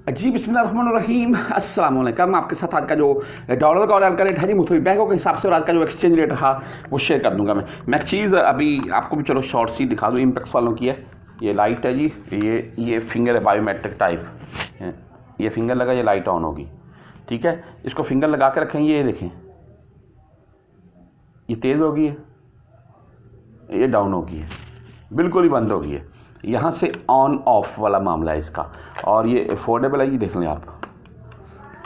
जी बिस्मिल्लाहिर्रहमानिर्रहीम अस्सलाम वालेकुम। आपके साथ आज का जो डॉलर का और का रेट है जी मुख्तलिफ बैंकों के हिसाब से और आज का जो एक्सचेंज रेट रहा वो शेयर कर दूंगा मैं एक चीज़ अभी आपको भी चलो शॉर्ट सी दिखा दूँ। इम्पैक्स वालों की है, ये लाइट है जी, ये फिंगर है बायोमेट्रिक टाइप, ये फिंगर लगा, ये लाइट ऑन होगी, ठीक है। इसको फिंगर लगा के रखेंगे, ये देखें ये तेज़ होगी है, ये डाउन होगी है, बिल्कुल ही बंद होगी है। यहाँ से ऑन ऑफ वाला मामला है इसका, और ये अफोर्डेबल है, ये देख लें आप।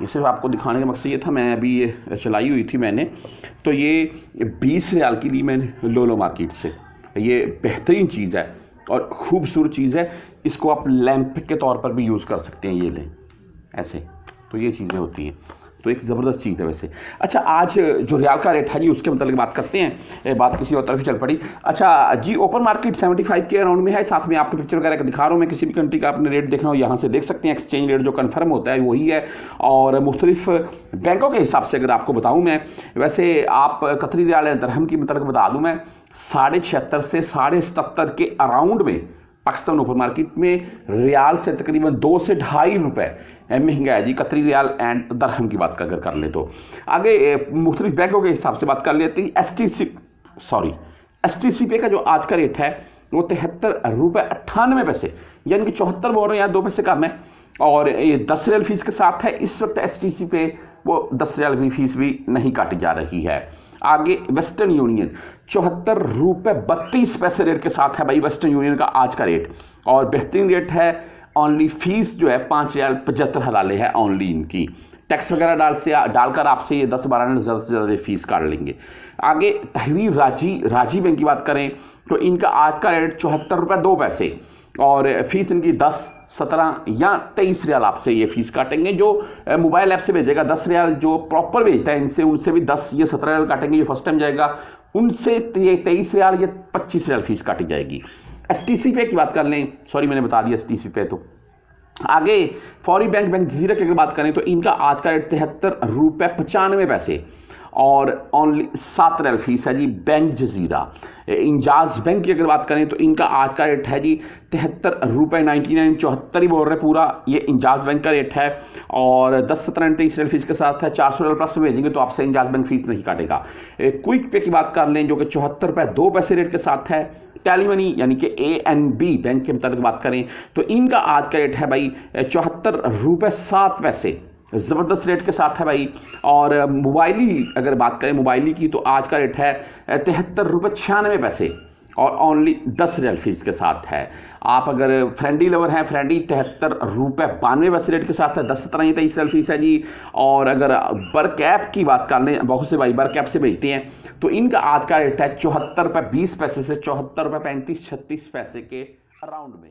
ये सिर्फ आपको दिखाने का मकसद ये था, मैं अभी ये चलाई हुई थी मैंने, तो ये 20 रियाल की ली मैंने लोलो मार्केट से। ये बेहतरीन चीज़ है और ख़ूबसूरत चीज़ है, इसको आप लैंप के तौर पर भी यूज़ कर सकते हैं, ये लें ऐसे, तो ये चीज़ें होती हैं, तो एक ज़बरदस्त चीज़ है वैसे। अच्छा, आज जो रियाल का रेट है जी उसके मतलब बात करते हैं, बात किसी और तरफ ही चल पड़ी। अच्छा जी, ओपन मार्केट 75 के अराउंड में है। साथ में आपको पिक्चर वगैरह दिखा रहा हूँ मैं, किसी भी कंट्री का आपने रेट देखना हो यहाँ से देख सकते हैं। एक्सचेंज रेट जो कन्फर्म होता है वही है, और मुख्तलिफ बैंकों के हिसाब से अगर आपको बताऊँ मैं, वैसे आप कतरी रियाल या दरहम की मतलब बता दूँ मैं, 76.5 से 77.5 के अराउंड में पाकिस्तान ओपन मार्केट में रियाल से तकरीबन 2 से ढाई रुपये महंगा है जी, कतरी रियाल एंड दरहम की बात अगर कर ले तो। आगे मुख्तलिफ बैंकों के हिसाब से बात कर लेते हैं। STC पे का जो आज का रेट है वो 73 रुपये 98 पैसे, यानी कि 74 बोल रहे हैं यार, 2 पैसे कम है, और ये 10 रियाल फीस के साथ है। इस वक्त STC पे वो 10 रियाल की फीस भी नहीं काटी जा रही है। आगे वेस्टर्न यूनियन 74 रुपये 32 पैसे रेट के साथ है भाई वेस्टर्न यूनियन का आज का रेट, और बेहतरीन रेट है। ओनली फीस जो है 5 रियाल 75 हलाले है ओनली इनकी, टैक्स वगैरह डालकर आपसे ये 10-12 मिनट ज़्यादा से ज़्यादा फीस काट लेंगे। आगे तहवीर राजी बैंक की बात करें तो इनका आज का रेट 74 रुपये 2 पैसे, और फीस इनकी 10, 17 या 23 रियाल आपसे ये फीस काटेंगे। जो मोबाइल ऐप से भेजेगा 10 रियाल, जो प्रॉपर भेजता है इनसे उनसे भी 10 या 17 रियाल काटेंगे, जो फर्स्ट टाइम जाएगा उनसे 23 रियाल या 25 रियाल फीस काटी जाएगी। STC पे की बात कर लें, सॉरी मैंने बता दिया STC पे। तो आगे फौरी बैंक जजीरा की अगर बात करें तो इनका आज का रेट 73 रुपये 95 पैसे, और ओनली 7 रियाल फीस है जी बैंक जजीरा। इंजाज बैंक की अगर बात करें तो इनका आज का रेट है जी 73 रुपये 99, 74 ही बोल रहे पूरा, ये इंजाज बैंक का रेट है, और 10-17-23 रियाल फीस के साथ है। 400 रियाल प्लस में भेजेंगे तो आपसे इंजाज बैंक फीस नहीं काटेगा। क्विक पे की बात कर लें जो कि 74 रुपये 2 पैसे रेट के साथ है। टेली मनी यानी कि ANB बैंक के मुताबिक बात करें तो इनका आज का रेट है भाई 74 रुपये 7 पैसे, ज़बरदस्त रेट के साथ है भाई। और मोबाइली अगर बात करें मोबाइली की तो आज का रेट है 73 रुपये 96 पैसे, और ओनली 10 रियाल फीस के साथ है। आप अगर फ्रेंडी लवर हैं, फ्रेंडी 73 रुपये 92 पैसे रेट के साथ है, 10-17 या 23 रियाल फीस है जी। और अगर बर्क ऐप की बात कर लें, बहुत से भाई बर्क ऐप से भेजते हैं, तो इनका आज का रेट है 74 रुपये 20 पैसे से 74 रुपये 35-36 पैसे के अराउंड में।